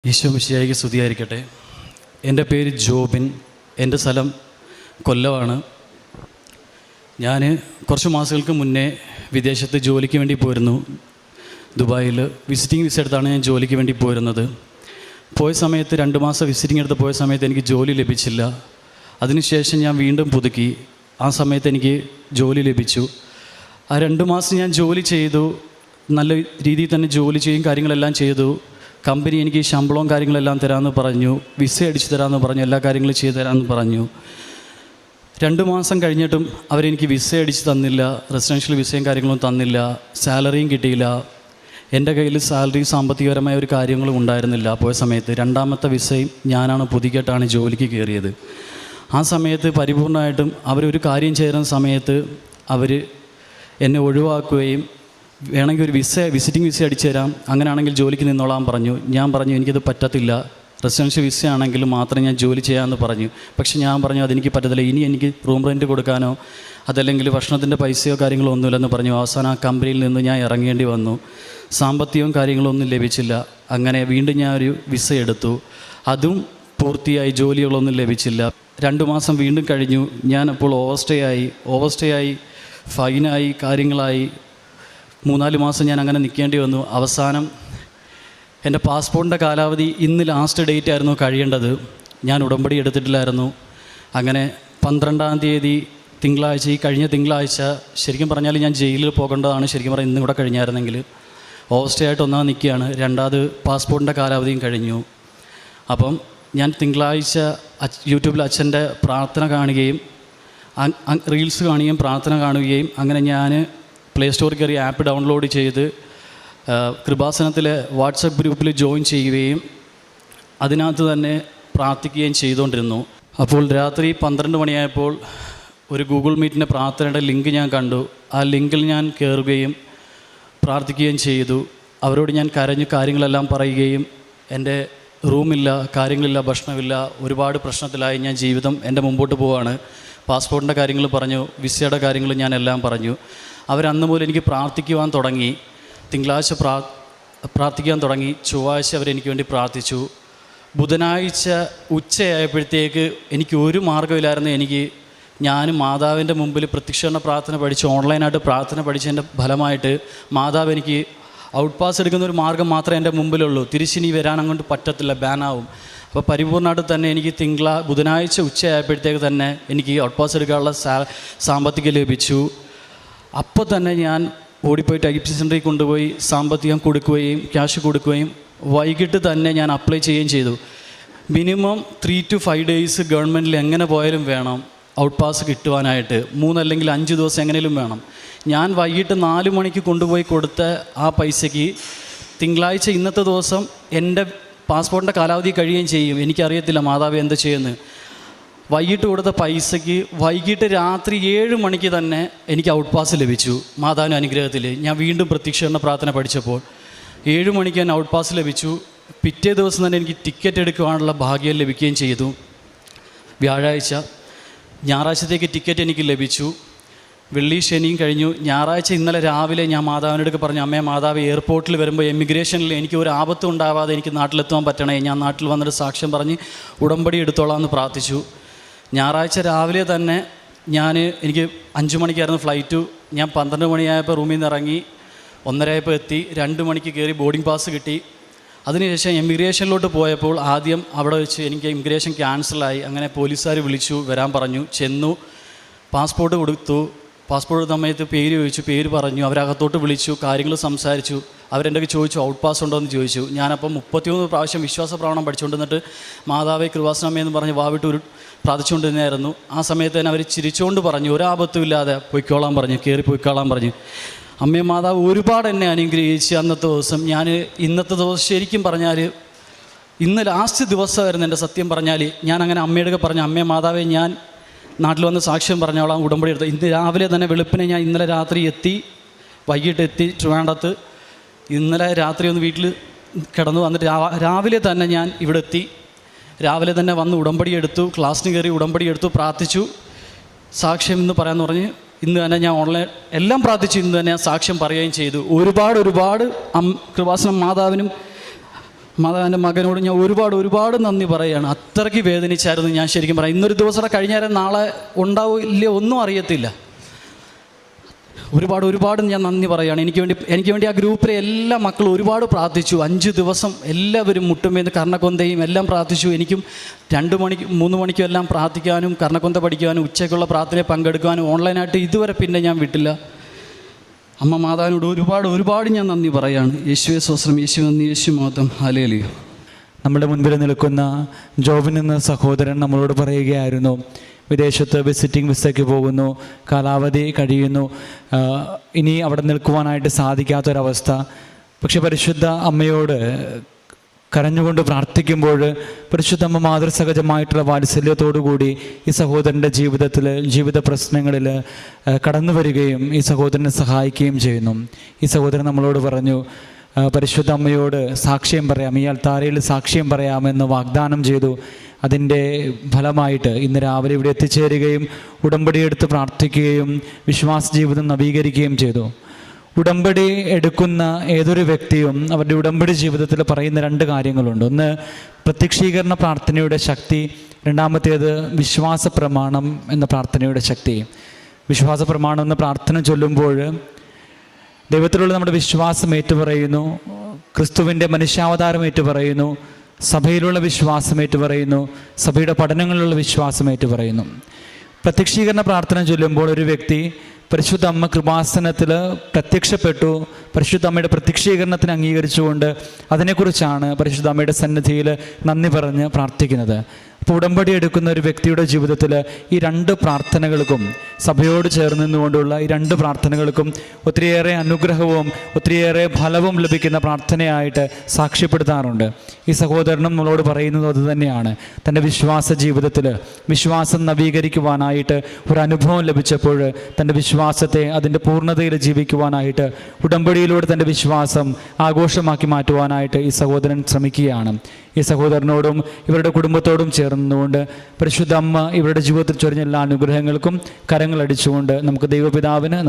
ഈശോ മിശിഹായ്ക്ക് സ്തുതിയായിരിക്കട്ടെ. എൻ്റെ പേര് ജോബിൻ. എൻ്റെ സ്ഥലം കൊല്ലമാണ്. ഞാൻ കുറച്ച് മാസങ്ങൾക്ക് മുന്നേ വിദേശത്ത് ജോലിക്ക് വേണ്ടി പോയിരുന്നു. ദുബായിൽ വിസിറ്റിംഗ് വിസ എടുത്താണ് ഞാൻ ജോലിക്ക് വേണ്ടി പോയിരുന്നത്. പോയ സമയത്ത് 2 മാസം വിസിറ്റിംഗ് എടുത്ത് പോയ സമയത്ത് എനിക്ക് ജോലി ലഭിച്ചില്ല. അതിനുശേഷം ഞാൻ വീണ്ടും പുതുക്കി. ആ സമയത്ത് എനിക്ക് ജോലി ലഭിച്ചു. ആ 2 മാസം ഞാൻ ജോലി ചെയ്തു. നല്ല രീതിയിൽ തന്നെ ജോലി ചെയ്യും കാര്യങ്ങളെല്ലാം ചെയ്തു. കമ്പനി എനിക്ക് ശമ്പളവും കാര്യങ്ങളെല്ലാം തരാമെന്ന് പറഞ്ഞു, വിസ അടിച്ചു തരാമെന്ന് പറഞ്ഞു, എല്ലാ കാര്യങ്ങളും ചെയ്തു തരാമെന്ന് പറഞ്ഞു. 2 മാസം കഴിഞ്ഞിട്ടും അവരെനിക്ക് വിസ അടിച്ച് തന്നില്ല, റെസിഡൻഷ്യൽ വിസയും കാര്യങ്ങളും തന്നില്ല, സാലറിയും കിട്ടിയില്ല. എൻ്റെ കയ്യിൽ സാലറി സാമ്പത്തികപരമായ ഒരു കാര്യങ്ങളും ഉണ്ടായിരുന്നില്ല. പോയ സമയത്ത് 2ാമത്തെ വിസയും ഞാനാണ് പുതുക്കിയിട്ടാണ് ജോലിക്ക് കയറിയത്. ആ സമയത്ത് പരിപൂർണമായിട്ടും അവരൊരു കാര്യം ചെയ്യുന്ന സമയത്ത് അവർ എന്നെ ഒഴിവാക്കുകയും വേണമെങ്കിൽ ഒരു വിസിറ്റിംഗ് വിസ അടിച്ചു തരാം, അങ്ങനെയാണെങ്കിൽ ജോലിക്ക് നിന്നോളാൻ പറഞ്ഞു. ഞാൻ പറഞ്ഞു എനിക്കത് പറ്റത്തില്ല, റെസിഡൻഷ്യൽ വിസ ആണെങ്കിൽ മാത്രം ഞാൻ ജോലി ചെയ്യാമെന്ന് പറഞ്ഞു. പക്ഷെ ഞാൻ പറഞ്ഞു അതെനിക്ക് പറ്റത്തില്ല, ഇനി എനിക്ക് റൂം റെൻറ്റ് കൊടുക്കാനോ അതല്ലെങ്കിൽ ഭക്ഷണത്തിൻ്റെ പൈസയോ കാര്യങ്ങളോ ഒന്നുമില്ലെന്ന് പറഞ്ഞു. അവസാനം ആ കമ്പനിയിൽ നിന്ന് ഞാൻ ഇറങ്ങേണ്ടി വന്നു. സാമ്പത്തികവും കാര്യങ്ങളോ ഒന്നും ലഭിച്ചില്ല. അങ്ങനെ വീണ്ടും ഞാൻ ഒരു വിസ എടുത്തു. അതും പൂർത്തിയായി, ജോലികളൊന്നും ലഭിച്ചില്ല. 2 മാസം വീണ്ടും കഴിഞ്ഞു. ഞാനപ്പോൾ ഓവർസ്റ്റേ ആയി ഫൈനായി കാര്യങ്ങളായി 3-4 മാസം ഞാൻ അങ്ങനെ നിൽക്കേണ്ടി വന്നു. അവസാനം എൻ്റെ പാസ്പോർട്ടിൻ്റെ കാലാവധി ഇന്ന് ലാസ്റ്റ് ഡേറ്റ് ആയിരുന്നു കഴിയേണ്ടത്. ഞാൻ ഉടമ്പടി എടുത്തിട്ടില്ലായിരുന്നു. അങ്ങനെ 12-ാം തീയതി തിങ്കളാഴ്ച, ഈ കഴിഞ്ഞ തിങ്കളാഴ്ച ശരിക്കും പറഞ്ഞാൽ ഞാൻ ജയിലിൽ പോകേണ്ടതാണ്. ശരിക്കും പറഞ്ഞാൽ ഇന്നും കൂടെ കഴിഞ്ഞായിരുന്നെങ്കിൽ ഓവർസ്റ്റേ ആയിട്ട് ഒന്നാമത് നിൽക്കുകയാണ്. 2ാമത് പാസ്പോർട്ടിൻ്റെ കാലാവധിയും കഴിഞ്ഞു. അപ്പം ഞാൻ തിങ്കളാഴ്ച യൂട്യൂബിൽ അച്ഛൻ്റെ പ്രാർത്ഥന കാണുകയും റീൽസ് കാണുകയും പ്രാർത്ഥന കാണുകയും അങ്ങനെ ഞാൻ പ്ലേ സ്റ്റോറിൽ കയറി ആപ്പ് ഡൗൺലോഡ് ചെയ്ത് കൃപാസനത്തിലെ വാട്സപ്പ് ഗ്രൂപ്പിൽ ജോയിൻ ചെയ്യുകയും അതിനകത്ത് തന്നെ പ്രാർത്ഥിക്കുകയും ചെയ്തുകൊണ്ടിരുന്നു. അപ്പോൾ രാത്രി 12 മണിയായപ്പോൾ ഒരു ഗൂഗിൾ മീറ്റിൻ്റെ പ്രാർത്ഥനയുടെ ലിങ്ക് ഞാൻ കണ്ടു. ആ ലിങ്കിൽ ഞാൻ കയറുകയും പ്രാർത്ഥിക്കുകയും ചെയ്തു. അവരോട് ഞാൻ കരഞ്ഞു കാര്യങ്ങളെല്ലാം പറയുകയും എൻ്റെ റൂമില്ല, കാര്യങ്ങളില്ല, ഭക്ഷണമില്ല, ഒരുപാട് പ്രശ്നത്തിലായി ഞാൻ ജീവിതം എൻ്റെ മുമ്പോട്ട് പോവുകയാണ്. പാസ്പോർട്ടിൻ്റെ കാര്യങ്ങൾ പറഞ്ഞു, വിസയുടെ കാര്യങ്ങൾ ഞാൻ എല്ലാം പറഞ്ഞു. അവരന്ന് മുതൽ എനിക്ക് പ്രാർത്ഥിക്കുവാൻ തുടങ്ങി. തിങ്കളാഴ്ച പ്രാർത്ഥിക്കാൻ തുടങ്ങി. ചൊവ്വാഴ്ച അവരെനിക്ക് വേണ്ടി പ്രാർത്ഥിച്ചു. ബുധനാഴ്ച ഉച്ചയായപ്പോഴത്തേക്ക് എനിക്ക് ഒരു മാർഗ്ഗമില്ലായിരുന്നു. ഞാനും മാതാവിൻ്റെ മുമ്പിൽ പ്രത്യക്ഷീകരണ പ്രാർത്ഥന പഠിച്ച് ഓൺലൈനായിട്ട് പ്രാർത്ഥന പഠിച്ചതിൻ്റെ ഫലമായിട്ട് മാതാവ് എനിക്ക് ഔട്ട് പാസ് എടുക്കുന്ന ഒരു മാർഗ്ഗം മാത്രമേ എൻ്റെ മുമ്പിലുള്ളൂ. തിരിച്ചിനി വരാൻ അങ്ങോട്ട് പറ്റത്തില്ല, ബാനാവും. അപ്പോൾ പരിപൂർണ്ണമായിട്ട് തന്നെ എനിക്ക് ബുധനാഴ്ച ഉച്ചയായപ്പോഴത്തേക്ക് തന്നെ എനിക്ക് ഔട്ട് പാസ് എടുക്കാനുള്ള സാമ്പത്തികം ലഭിച്ചു. അപ്പോൾ തന്നെ ഞാൻ ഓടിപ്പോയിട്ട് ഐ പി സെൻ്ററിൽ കൊണ്ടുപോയി സാമ്പത്തികം കൊടുക്കുകയും ക്യാഷ് കൊടുക്കുകയും വൈകിട്ട് തന്നെ ഞാൻ അപ്ലൈ ചെയ്യുകയും ചെയ്തു. മിനിമം 3 to 5 ഡേയ്സ് ഗവൺമെൻറ്റിൽ എങ്ങനെ പോയാലും വേണം ഔട്ട് പാസ് കിട്ടുവാനായിട്ട്. 3 അല്ലെങ്കിൽ 5 ദിവസം എങ്ങനെയും വേണം. ഞാൻ വൈകിട്ട് 4 മണിക്ക് കൊണ്ടുപോയി കൊടുത്ത ആ പൈസയ്ക്ക് തിങ്കളാഴ്ച ഇന്നത്തെ ദിവസം എൻ്റെ പാസ്പോർട്ടിൻ്റെ കാലാവധി കഴിയുകയും ചെയ്യും. എനിക്കറിയത്തില്ല മാതാവ് എന്ത് ചെയ്യുന്നത്. വൈകിട്ട് കൊടുത്ത പൈസയ്ക്ക് വൈകിട്ട് രാത്രി 7 മണിക്ക് തന്നെ എനിക്ക് ഔട്ട് പാസ് ലഭിച്ചു. മാതാവിൻ്റെ അനുഗ്രഹത്തിൽ ഞാൻ വീണ്ടും പ്രത്യക്ഷീകരണ പ്രാർത്ഥന പഠിച്ചപ്പോൾ 7 മണിക്ക് തന്നെ ഔട്ട് പാസ് ലഭിച്ചു. പിറ്റേ ദിവസം തന്നെ എനിക്ക് ടിക്കറ്റ് എടുക്കുവാനുള്ള ഭാഗ്യം ലഭിക്കുകയും ചെയ്തു. ഞായറാഴ്ചത്തേക്ക് ടിക്കറ്റ് എനിക്ക് ലഭിച്ചു. വെള്ളി ശനിയും കഴിഞ്ഞു. ഞായറാഴ്ച ഇന്നലെ രാവിലെ ഞാൻ മാതാവിനോട് പറഞ്ഞു, അമ്മേ മാതാവ് എയർപോർട്ടിൽ വരുമ്പോൾ എമിഗ്രേഷനിൽ എനിക്ക് ഒരു ആപത്തും ഉണ്ടാവാതെ എനിക്ക് നാട്ടിലെത്താൻ പറ്റണേ, ഞാൻ നാട്ടിൽ വന്നിട്ട് സാക്ഷ്യം പറഞ്ഞ് ഉടമ്പടി എടുത്തോളാം എന്ന് പ്രാർത്ഥിച്ചു. ഞായറാഴ്ച രാവിലെ തന്നെ എനിക്ക് 5 മണിക്കായിരുന്നു ഫ്ലൈറ്റ്. ഞാൻ 12 മണിയായപ്പോൾ റൂമിൽ നിന്ന് ഇറങ്ങി, 1:30 എത്തി. 2 മണിക്ക് കയറി ബോർഡിംഗ് പാസ് കിട്ടി. അതിനുശേഷം എമിഗ്രേഷനിലോട്ട് പോയപ്പോൾ ആദ്യം അവിടെ വെച്ച് എനിക്ക് ഇമിഗ്രേഷൻ ക്യാൻസലായി. അങ്ങനെ പോലീസുകാർ വിളിച്ചു, വരാൻ പറഞ്ഞു. ചെന്നു, പാസ്പോർട്ട് കൊടുത്തു. പാസ്പോർട്ട് സമയത്ത് പേര് ചോദിച്ചു, പേര് പറഞ്ഞു. അവരകത്തോട്ട് വിളിച്ചു, കാര്യങ്ങൾ സംസാരിച്ചു. അവരെൻ്റെ ചോദിച്ചു ഔട്ട് പാസ് ഉണ്ടോ എന്ന് ചോദിച്ചു. ഞാനപ്പം 33 പ്രാവശ്യം വിശ്വാസ പ്രമാണം പഠിച്ചുകൊണ്ടിരുന്നിട്ട് മാതാവേ കൃപാസനമേന്ന് പറഞ്ഞ് വാവിട്ട് പ്രാർത്ഥിച്ചുകൊണ്ടിരുന്നായിരുന്നു. ആ സമയത്ത് തന്നെ അവർ ചിരിച്ചുകൊണ്ട് പറഞ്ഞു, ഒരാപത്തും ഇല്ലാതെ പൊയ്ക്കോളാൻ പറഞ്ഞു, കയറി പൊയ്ക്കോളാൻ പറഞ്ഞു. അമ്മേ മാതാവ് ഒരുപാട് എന്നെ അനുഗ്രഹിച്ച് അന്നത്തെ ദിവസം. ഇന്നത്തെ ദിവസം ശരിക്കും പറഞ്ഞാൽ ഇന്ന് ലാസ്റ്റ് ദിവസമായിരുന്നു എൻ്റെ സത്യം പറഞ്ഞാൽ. ഞാൻ അങ്ങനെ അമ്മയോടൊക്കെ പറഞ്ഞു, അമ്മേ മാതാവേ ഞാൻ നാട്ടിൽ വന്ന് സാക്ഷ്യം പറഞ്ഞോളാം, ഉടമ്പടി എടുത്ത്. ഇന്ന് രാവിലെ തന്നെ വെളുപ്പിനെ ഞാൻ ഇന്നലെ രാത്രി വൈകിട്ട് എത്തി ട്രിവാൻഡ്രത്ത്. ഇന്നലെ രാത്രി ഒന്ന് വീട്ടിൽ കിടന്നു വന്നിട്ട് രാവിലെ തന്നെ ഞാൻ ഇവിടെ എത്തി. രാവിലെ തന്നെ വന്ന് ഉടമ്പടി എടുത്തു, ക്ലാസ്സിന് കയറി ഉടമ്പടി എടുത്തു, പ്രാർത്ഥിച്ചു. സാക്ഷ്യം എന്ന് പറയാമെന്ന് പറഞ്ഞ് ഇന്ന് തന്നെ ഞാൻ ഓൺലൈൻ എല്ലാം പ്രാർത്ഥിച്ചു. ഇന്ന് തന്നെ ഞാൻ സാക്ഷ്യം പറയുകയും ചെയ്തു. ഒരുപാട് കൃപാസനം മാതാവിനും എൻ്റെ മകനോട് ഞാൻ ഒരുപാട് നന്ദി പറയുകയാണ്. അത്രയ്ക്ക് വേദനിച്ചായിരുന്നു ഞാൻ ശരിക്കും പറയാം. ഇന്നൊരു ദിവസം കഴിഞ്ഞാൽ നാളെ ഉണ്ടാവില്ല ഒന്നും അറിയത്തില്ല. ഒരുപാട് ഞാൻ നന്ദി പറയുകയാണ്. എനിക്ക് വേണ്ടി ആ ഗ്രൂപ്പിലെ എല്ലാ മക്കളും ഒരുപാട് പ്രാർത്ഥിച്ചു. 5 ദിവസം എല്ലാവരും മുട്ടുമേന്ന് കർണക്കൊന്തയും എല്ലാം പ്രാർത്ഥിച്ചു. എനിക്കും 2 മണിക്കും 3 മണിക്കും എല്ലാം പ്രാർത്ഥിക്കാനും കർണക്കൊന്ത പഠിക്കാനും ഉച്ചയ്ക്കുള്ള പ്രാർത്ഥനയിൽ പങ്കെടുക്കാനും ഓൺലൈനായിട്ട് ഇതുവരെ പിന്നെ ഞാൻ വിട്ടില്ല. അമ്മ മാതാവിനോട് ഒരുപാട് ഞാൻ നന്ദി പറയുകയാണ്. യേശുവേ സ്വസ്ത്രം, യേശു നന്ദി, യേശു മഹത്വം, ഹല്ലേലൂയ. നമ്മുടെ മുൻപിൽ നിൽക്കുന്ന ജോബിൻ എന്ന സഹോദരൻ നമ്മളോട് പറയുകയായിരുന്നു, വിദേശത്ത് വിസിറ്റിംഗ് വിസയ്ക്ക് പോകുന്നു, കാലാവധി കഴിയുന്നു, ഇനി അവിടെ നിൽക്കുവാനായിട്ട് സാധിക്കാത്തൊരവസ്ഥ. പക്ഷെ പരിശുദ്ധ അമ്മയോട് കരഞ്ഞുകൊണ്ട് പ്രാർത്ഥിക്കുമ്പോൾ പരിശുദ്ധ അമ്മ മാതൃസഹജമായിട്ടുള്ള വാത്സല്യത്തോടുകൂടി ഈ സഹോദരൻ്റെ ജീവിത പ്രശ്നങ്ങളിൽ കടന്നു വരികയും ഈ സഹോദരനെ സഹായിക്കുകയും ചെയ്യുന്നു. ഈ സഹോദരൻ നമ്മളോട് പറഞ്ഞു, പരിശുദ്ധ അമ്മയോട് സാക്ഷ്യം പറയാം, ഈ അൾത്താരയിൽ സാക്ഷ്യം പറയാമെന്ന് വാഗ്ദാനം ചെയ്തു. അതിൻ്റെ ഫലമായിട്ട് ഇന്ന് രാവിലെ ഇവിടെ എത്തിച്ചേരുകയും ഉടമ്പടിയെടുത്ത് പ്രാർത്ഥിക്കുകയും വിശ്വാസ ജീവിതം നവീകരിക്കുകയും ചെയ്തു. ഉടമ്പടി എടുക്കുന്ന ഏതൊരു വ്യക്തിയും അവരുടെ ഉടമ്പടി ജീവിതത്തിൽ പറയുന്ന 2 കാര്യങ്ങളുണ്ട്. ഒന്ന് പ്രത്യക്ഷീകരണ പ്രാർത്ഥനയുടെ ശക്തി, രണ്ടാമത്തേത് വിശ്വാസ പ്രമാണം എന്ന പ്രാർത്ഥനയുടെ ശക്തി. വിശ്വാസ പ്രമാണം എന്ന പ്രാർത്ഥന ചൊല്ലുമ്പോൾ ദൈവത്തിലുള്ള നമ്മുടെ വിശ്വാസം ഏറ്റുപറയുന്നു, ക്രിസ്തുവിൻ്റെ മനുഷ്യാവതാരം ഏറ്റുപറയുന്നു, സഭയിലുള്ള വിശ്വാസം ഏറ്റുപറയുന്നു, സഭയുടെ പഠനങ്ങളിലുള്ള വിശ്വാസം ഏറ്റുപറയുന്നു. പ്രത്യക്ഷീകരണ പ്രാർത്ഥന ചൊല്ലുമ്പോൾ ഒരു വ്യക്തി പരിശുദ്ധ അമ്മ കൃപാസനത്തിൽ പ്രത്യക്ഷപ്പെട്ടു, പരിശുദ്ധ അമ്മയുടെ പ്രത്യക്ഷീകരണത്തിന് അംഗീകരിച്ചുകൊണ്ട് അതിനെക്കുറിച്ചാണ് പരിശുദ്ധ അമ്മയുടെ സന്നിധിയിൽ നന്ദി പറഞ്ഞ് പ്രാർത്ഥിക്കുന്നത്. അപ്പോൾ ഉടമ്പടി എടുക്കുന്ന ഒരു വ്യക്തിയുടെ ജീവിതത്തിൽ ഈ 2 പ്രാർത്ഥനകൾക്കും, സഭയോട് ചേർന്ന് നിന്നുകൊണ്ടുള്ള ഈ 2 പ്രാർത്ഥനകൾക്കും ഒത്തിരിയേറെ അനുഗ്രഹവും ഒത്തിരിയേറെ ഫലവും ലഭിക്കുന്ന പ്രാർത്ഥനയായിട്ട് സാക്ഷ്യപ്പെടുത്താറുണ്ട്. ഈ സഹോദരനും നമ്മളോട് പറയുന്നത് അതുതന്നെയാണ്. തൻ്റെ വിശ്വാസ ജീവിതത്തിൽ വിശ്വാസം നവീകരിക്കുവാനായിട്ട് ഒരു അനുഭവം ലഭിച്ചപ്പോൾ തൻ്റെ വിശ്വാസത്തെ അതിൻ്റെ പൂർണ്ണതയിൽ ജീവിക്കുവാനായിട്ട് ഉടമ്പടിയിലൂടെ തൻ്റെ വിശ്വാസം ആഘോഷമാക്കി മാറ്റുവാനായിട്ട് ഈ സഹോദരൻ ശ്രമിക്കുകയാണ്. ഈ സഹോദരനോടും ഇവരുടെ കുടുംബത്തോടും ചേർന്നുകൊണ്ട് പരിശുദ്ധ അമ്മ ഇവരുടെ ജീവിതത്തിൽ ചൊരിഞ്ഞ എല്ലാ അനുഗ്രഹങ്ങൾക്കും കരങ്ങളടിച്ചുകൊണ്ട് നമുക്ക് ദൈവപിതാവിന് നന്ദി